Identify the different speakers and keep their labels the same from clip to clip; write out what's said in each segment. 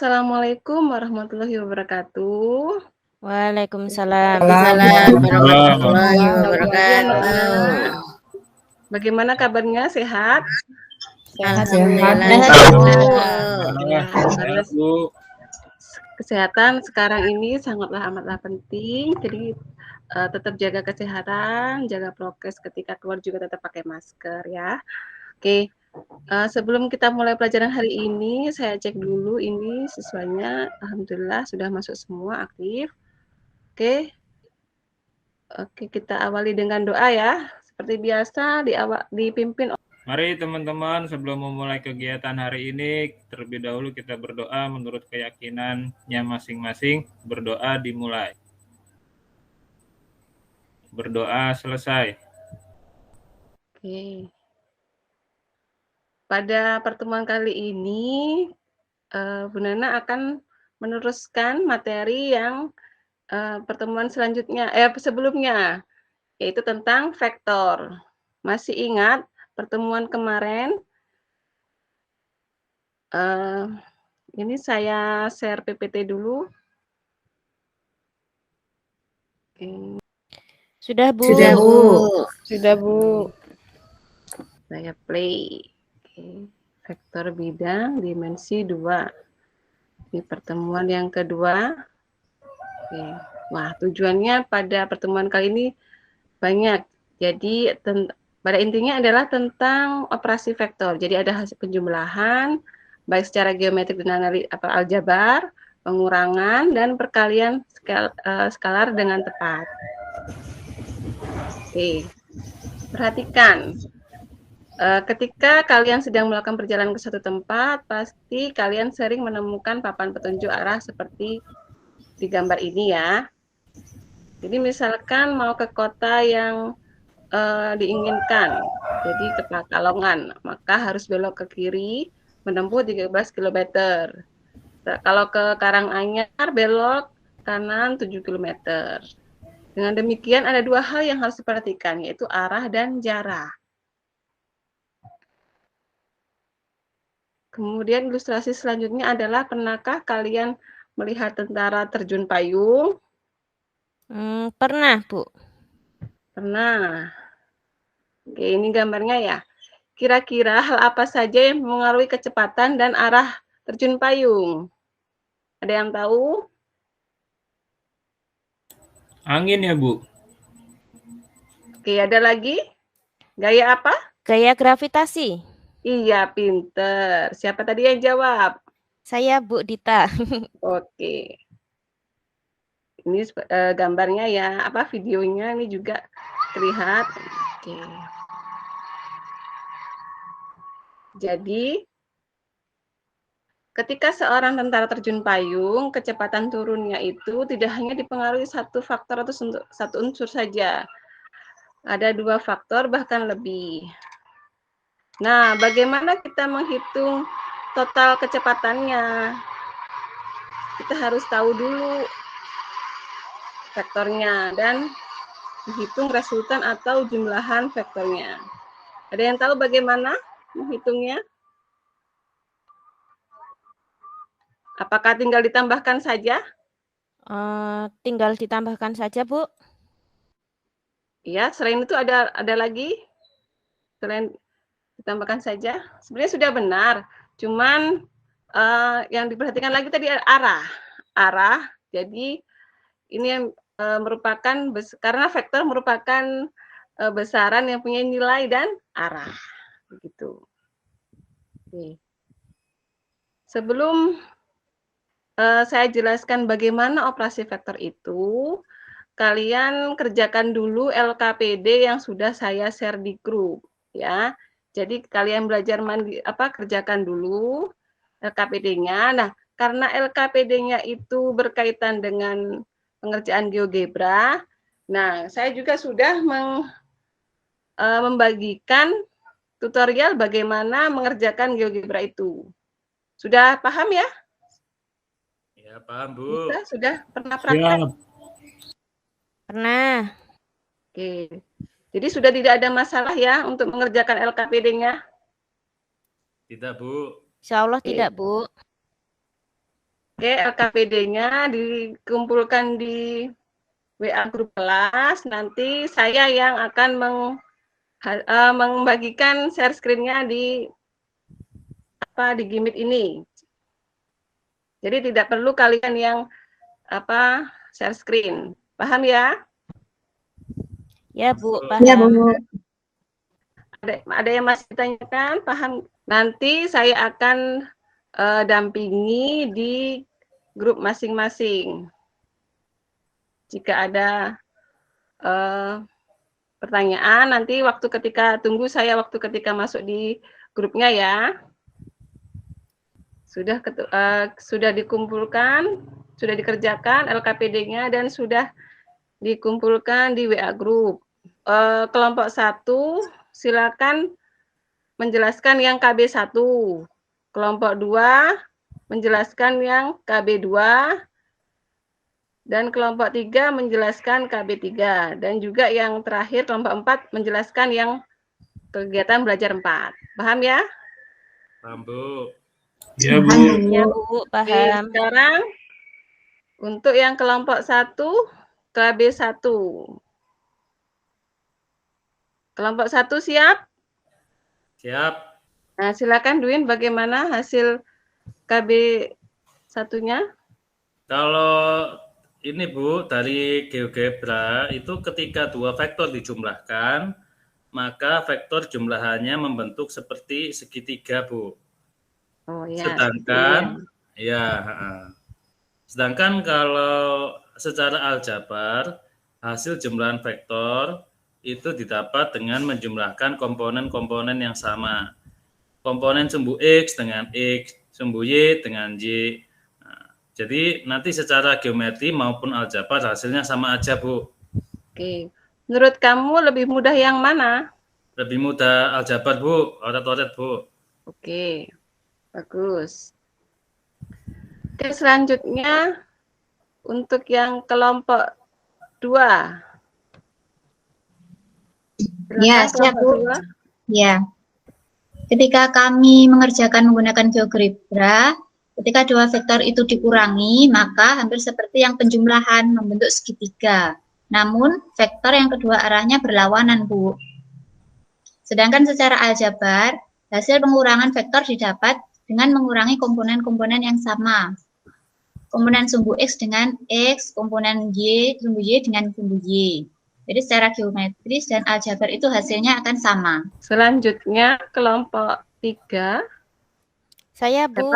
Speaker 1: Assalamualaikum warahmatullahi wabarakatuh.
Speaker 2: Waalaikumsalam
Speaker 3: warahmatullahi
Speaker 2: wabarakatuh.
Speaker 1: Bagaimana kabarnya? Sehat?
Speaker 2: Alhamdulillah,
Speaker 1: Bu. Kesehatan sekarang ini sangatlah amatlah penting. Jadi tetap jaga kesehatan, jaga prokes, ketika keluar juga tetap pakai masker ya. Oke. Sebelum kita mulai pelajaran hari ini, saya cek dulu ini siswanya. Alhamdulillah sudah masuk semua aktif. Oke. Oke, kita awali dengan doa ya. Seperti biasa dipimpin.
Speaker 3: Mari teman-teman, sebelum memulai kegiatan hari ini, terlebih dahulu kita berdoa menurut keyakinannya masing-masing. Berdoa dimulai. Berdoa selesai.
Speaker 1: Oke. Pada pertemuan kali ini, Bu Nana akan meneruskan materi yang pertemuan selanjutnya, sebelumnya, yaitu tentang vektor. Masih ingat pertemuan kemarin? Ini saya share PPT dulu. Oke.
Speaker 2: Sudah, Bu.
Speaker 1: Sudah, Bu. Saya play. Oke. Vektor bidang dimensi 2. Ini pertemuan yang kedua. Oke. Wah, tujuannya pada pertemuan kali ini banyak. Jadi pada intinya adalah tentang operasi vektor. Jadi ada hasil penjumlahan baik secara geometrik dan aljabar, pengurangan dan perkalian skalar dengan tepat. Oke. Perhatikan. Ketika kalian sedang melakukan perjalanan ke suatu tempat, pasti kalian sering menemukan papan petunjuk arah seperti di gambar ini ya. Jadi misalkan mau ke kota yang diinginkan, jadi ke Pekalongan, maka harus belok ke kiri menempuh 13 km. Kalau ke Karanganyar belok kanan 7 km. Dengan demikian ada dua hal yang harus diperhatikan, yaitu arah dan jarak. Kemudian ilustrasi selanjutnya adalah, pernahkah kalian melihat tentara terjun payung?
Speaker 2: Pernah, Bu.
Speaker 1: Pernah. Oke, ini gambarnya ya. Kira-kira hal apa saja yang mengaruhi kecepatan dan arah terjun payung? Ada yang tahu?
Speaker 3: Angin ya, Bu?
Speaker 1: Oke, ada lagi? Gaya apa?
Speaker 2: Gaya gravitasi.
Speaker 1: Iya, pinter. Siapa tadi yang jawab?
Speaker 2: Saya, Bu Dita.
Speaker 1: Oke. Ini gambarnya ya, videonya ini juga terlihat. Oke. Jadi, ketika seorang tentara terjun payung, kecepatan turunnya itu tidak hanya dipengaruhi satu faktor atau satu unsur saja. Ada dua faktor bahkan lebih. Nah, bagaimana kita menghitung total kecepatannya? Kita harus tahu dulu vektornya dan menghitung resultan atau jumlahan vektornya. Ada yang tahu bagaimana menghitungnya? Apakah tinggal ditambahkan saja?
Speaker 2: Tinggal ditambahkan saja, Bu.
Speaker 1: Ya, selain itu ada lagi? Selain ditambahkan saja? Sebenarnya sudah benar, cuman yang diperhatikan lagi tadi arah. Arah, jadi ini yang merupakan, karena vektor merupakan besaran yang punya nilai dan arah. Begitu. Oke. Sebelum saya jelaskan bagaimana operasi vektor itu, kalian kerjakan dulu LKPD yang sudah saya share di grup ya. Jadi kalian belajar kerjakan dulu LKPD-nya. Nah, karena LKPD-nya itu berkaitan dengan pengerjaan GeoGebra, nah saya juga sudah membagikan tutorial bagaimana mengerjakan GeoGebra itu. Sudah paham ya?
Speaker 3: Ya, paham, Bu.
Speaker 1: Bisa, sudah pernah praktek?
Speaker 2: Pernah.
Speaker 1: Oke. Jadi sudah tidak ada masalah ya untuk mengerjakan LKPD-nya?
Speaker 3: Tidak, Bu.
Speaker 2: Insya Allah tidak, Bu.
Speaker 1: Oke, LKPD-nya dikumpulkan di WA grup kelas. Nanti saya yang akan membagikan share screen-nya di Gimit ini. Jadi tidak perlu kalian yang share screen. Paham ya?
Speaker 2: Ya, Bu,
Speaker 4: Ya,
Speaker 2: paham.
Speaker 4: Bu.
Speaker 1: Ada yang masih ditanyakan? Paham? Nanti saya akan dampingi di grup masing-masing. Jika ada pertanyaan, nanti tunggu saya waktu ketika masuk di grupnya ya. Sudah dikumpulkan, sudah dikerjakan LKPD-nya dan sudah dikumpulkan di WA group. Kelompok 1 silakan menjelaskan yang KB1. Kelompok 2 menjelaskan yang KB2 dan kelompok 3 menjelaskan KB3 dan juga yang terakhir kelompok 4 menjelaskan yang kegiatan belajar 4. Paham ya?
Speaker 3: Paham, Bu. Ya, Bu.
Speaker 2: Ya, Bu,
Speaker 1: Oke,
Speaker 2: paham.
Speaker 1: sekarang untuk yang kelompok 1 KB1. Kelompok 1 siap?
Speaker 3: Siap.
Speaker 1: Nah, silakan Dwin, bagaimana hasil KB1-nya?
Speaker 3: Kalau ini Bu, dari GeoGebra itu ketika dua vektor dijumlahkan, maka vektor jumlahannya membentuk seperti segitiga, Bu.
Speaker 1: Oh ya.
Speaker 3: Sedangkan sedangkan kalau secara aljabar hasil jumlahan vektor itu didapat dengan menjumlahkan komponen-komponen yang sama. Komponen sumbu X dengan X, sumbu Y dengan Y. Nah, jadi nanti secara geometri maupun aljabar hasilnya sama aja, Bu.
Speaker 1: Oke. Menurut kamu lebih mudah yang mana?
Speaker 3: Lebih mudah aljabar, Bu. Oret-oret, Bu.
Speaker 1: Oke. Bagus. Oke, selanjutnya untuk yang kelompok 2.
Speaker 4: Ya, siap, Bu. Ya. Ketika kami mengerjakan menggunakan GeoGebra, ketika dua vektor itu dikurangi, maka hampir seperti yang penjumlahan membentuk segitiga. Namun, vektor yang kedua arahnya berlawanan, Bu. Sedangkan secara aljabar, hasil pengurangan vektor didapat dengan mengurangi komponen-komponen yang sama. Komponen sumbu X dengan X, komponen Y, sumbu Y dengan sumbu Y. Jadi secara geometris dan aljabar itu hasilnya akan sama.
Speaker 1: Selanjutnya kelompok 3.
Speaker 2: Saya, Bu.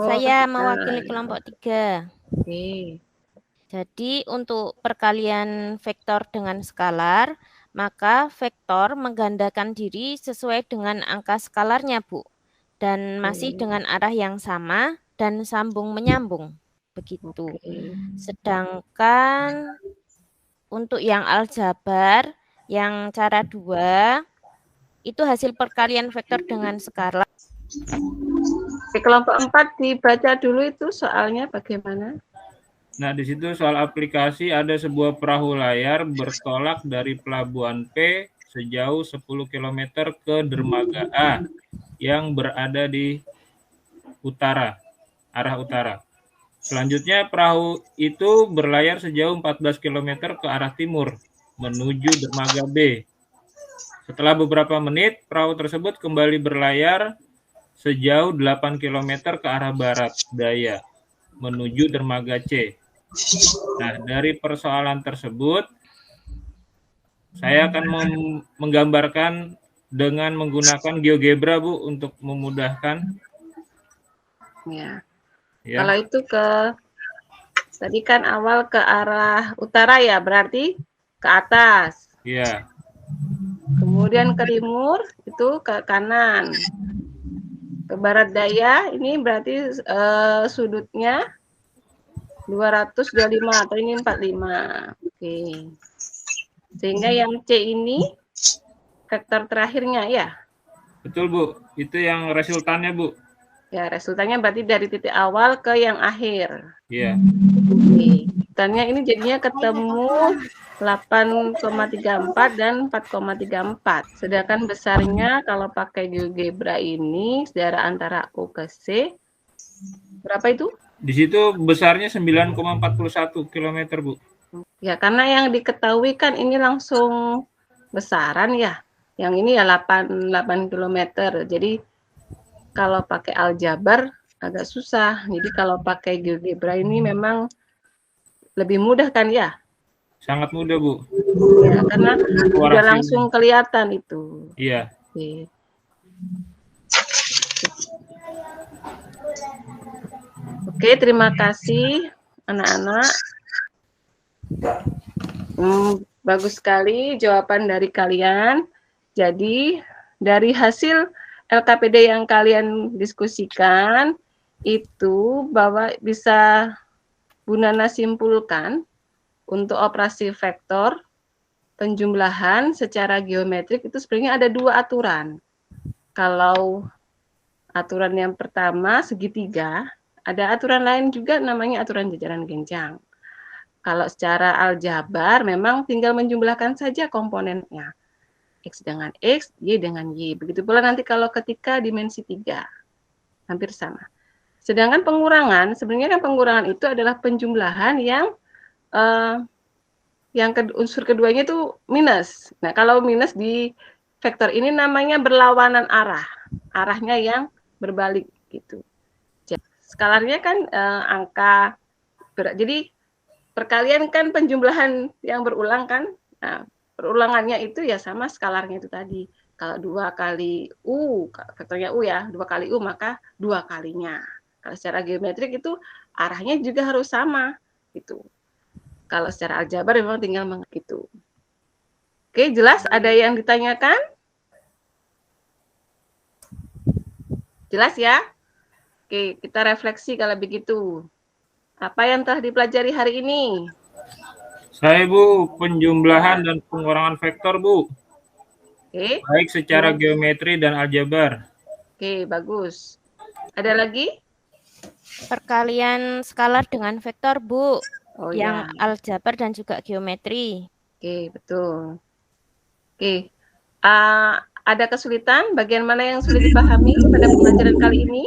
Speaker 2: Saya
Speaker 1: kelompok
Speaker 2: mewakili
Speaker 1: 3.
Speaker 2: kelompok 3.
Speaker 1: Oke.
Speaker 2: Jadi untuk perkalian vektor dengan skalar, maka vektor menggandakan diri sesuai dengan angka skalarnya, Bu. Dan masih dengan arah yang sama dan sambung menyambung. Begitu. Sedangkan untuk yang aljabar, yang cara 2, itu hasil perkalian vektor dengan skalar.
Speaker 1: Di kelompok 4 dibaca dulu itu soalnya bagaimana?
Speaker 3: Nah, di situ soal aplikasi ada sebuah perahu layar bertolak dari pelabuhan P sejauh 10 km ke dermaga A yang berada di arah utara. Selanjutnya perahu itu berlayar sejauh 14 km ke arah timur menuju dermaga B. Setelah beberapa menit, perahu tersebut kembali berlayar sejauh 8 km ke arah barat daya menuju dermaga C. Nah, dari persoalan tersebut, saya akan menggambarkan dengan menggunakan GeoGebra, Bu, untuk memudahkan.
Speaker 1: Ya. Kalau itu tadi kan awal ke arah utara ya, berarti ke atas.
Speaker 3: Iya.
Speaker 1: Kemudian ke timur itu ke kanan. Ke barat daya ini berarti sudutnya 225 atau ini 45. Oke. Sehingga yang C ini vektor terakhirnya ya.
Speaker 3: Betul, Bu. Itu yang resultannya, Bu.
Speaker 1: Ya, resultannya berarti dari titik awal ke yang akhir.
Speaker 3: Iya.
Speaker 1: Oke. Resultannya ini jadinya ketemu 8,34 dan 4,34. Sedangkan besarnya kalau pakai GeoGebra ini, saudara antara O ke C, berapa itu?
Speaker 3: Di situ besarnya 9,41 km, Bu.
Speaker 1: Ya, karena yang diketahui kan ini langsung besaran ya. Yang ini ya 8 km. Jadi kalau pakai aljabar agak susah. Jadi kalau pakai GeoGebra ini memang lebih mudah kan ya?
Speaker 3: Sangat mudah, Bu.
Speaker 1: Ya, karena udah langsung kelihatan itu.
Speaker 3: Iya.
Speaker 1: Oke. Oke, terima kasih anak-anak. Bagus sekali jawaban dari kalian. Jadi dari hasil LKPD yang kalian diskusikan itu bahwa bisa Bu Nana simpulkan untuk operasi vektor penjumlahan secara geometrik itu sebenarnya ada 2 aturan. Kalau aturan yang pertama segitiga, ada aturan lain juga namanya aturan jajaran genjang. Kalau secara aljabar memang tinggal menjumlahkan saja komponennya. X dengan X, Y dengan Y. Begitu pula nanti kalau ketika dimensi 3. Hampir sama. Sedangkan pengurangan, sebenarnya pengurangan itu adalah penjumlahan yang unsur keduanya itu minus. Nah, kalau minus di vektor ini namanya berlawanan arah. Arahnya yang berbalik gitu. Skalarnya kan angka berat. Jadi perkalian kan penjumlahan yang berulang kan. Nah, perulangannya itu ya sama skalarnya itu tadi. Kalau 2 kali U, vektornya U ya, 2 kali U maka 2 kalinya. Kalau secara geometrik itu arahnya juga harus sama gitu. Kalau secara aljabar memang tinggal gitu. Oke, jelas ada yang ditanyakan? Jelas ya? Oke, kita refleksi kalau begitu. Apa yang telah dipelajari hari ini?
Speaker 3: Saya, Bu, penjumlahan dan pengurangan vektor, Bu.
Speaker 1: Oke.
Speaker 3: Baik secara geometri dan aljabar.
Speaker 1: Oke, bagus. Ada lagi?
Speaker 2: Perkalian skalar dengan vektor, Bu.
Speaker 1: Oh,
Speaker 2: yang
Speaker 1: ya.
Speaker 2: aljabar dan juga geometri.
Speaker 1: Oke, betul. Oke. Ada kesulitan? Bagian mana yang sulit dipahami pada pembelajaran kali ini?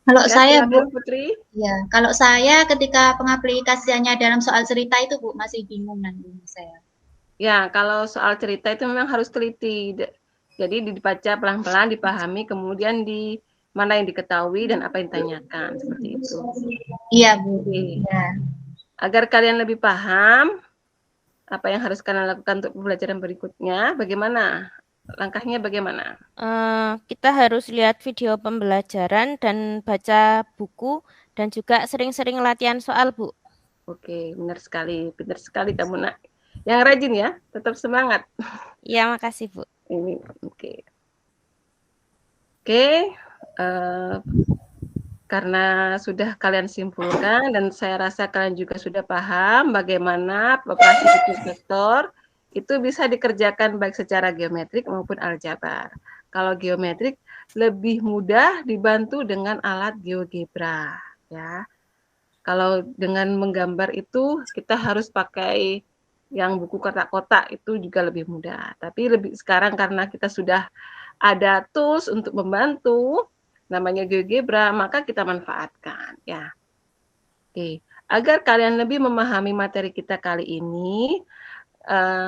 Speaker 4: Kalau
Speaker 1: Ya,
Speaker 4: saya, Bu,
Speaker 1: Putri.
Speaker 4: ya, kalau saya ketika pengaplikasiannya dalam soal cerita itu, Bu, masih bingung nanti saya.
Speaker 1: Ya, kalau soal cerita itu memang harus teliti. Jadi dibaca pelan-pelan, dipahami, kemudian di mana yang diketahui dan apa yang ditanyakan, seperti itu.
Speaker 4: Iya, Bu.
Speaker 1: Oke.
Speaker 4: Ya.
Speaker 1: Agar kalian lebih paham apa yang harus kalian lakukan untuk pembelajaran berikutnya, bagaimana? Langkahnya bagaimana?
Speaker 2: Kita harus lihat video pembelajaran dan baca buku dan juga sering-sering latihan soal, Bu.
Speaker 1: Oke, benar sekali. Benar sekali kamu, Nak. Yang rajin ya, tetap semangat.
Speaker 2: Iya, makasih, Bu.
Speaker 1: Ini, oke. Oke, karena sudah kalian simpulkan dan saya rasa kalian juga sudah paham bagaimana operasi hitung vektor itu bisa dikerjakan baik secara geometrik maupun aljabar. Kalau geometrik lebih mudah dibantu dengan alat GeoGebra, ya. Kalau dengan menggambar itu kita harus pakai yang buku kotak-kotak, itu juga lebih mudah. Tapi sekarang karena kita sudah ada tools untuk membantu, namanya GeoGebra, maka kita manfaatkan, ya. Oke, agar kalian lebih memahami materi kita kali ini,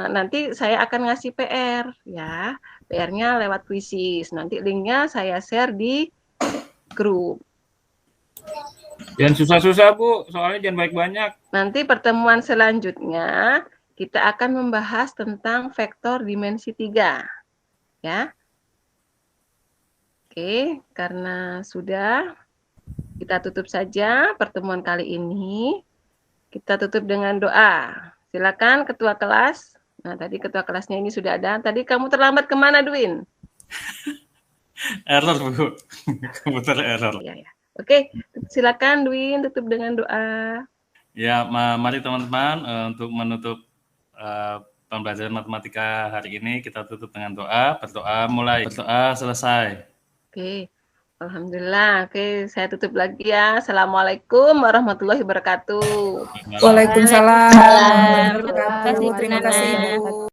Speaker 1: nanti saya akan ngasih PR, ya. PR-nya lewat Quizzes. Nanti linknya saya share di grup.
Speaker 3: Jangan susah-susah, Bu. Soalnya jangan banyak-banyak.
Speaker 1: Nanti pertemuan selanjutnya kita akan membahas tentang vektor dimensi 3. Ya. Oke, karena sudah, kita tutup saja pertemuan kali ini. Kita tutup dengan doa. Silakan Ketua Kelas. Nah, tadi Ketua Kelasnya ini sudah ada. Tadi kamu terlambat kemana, Dwin?
Speaker 5: Error, Bu. Komputer error.
Speaker 1: Ya, ya. Oke, silakan Dwin tutup dengan doa.
Speaker 5: Ya, mari teman-teman untuk menutup pembelajaran matematika hari ini kita tutup dengan doa. Berdoa mulai, berdoa selesai.
Speaker 1: Oke, alhamdulillah. Oke, saya tutup lagi ya. Assalamualaikum warahmatullahi wabarakatuh.
Speaker 6: Waalaikumsalam warahmatullahi wabarakatuh.
Speaker 2: Terima kasih,
Speaker 6: Terima kasih,
Speaker 2: Bu Nana.
Speaker 6: Bu.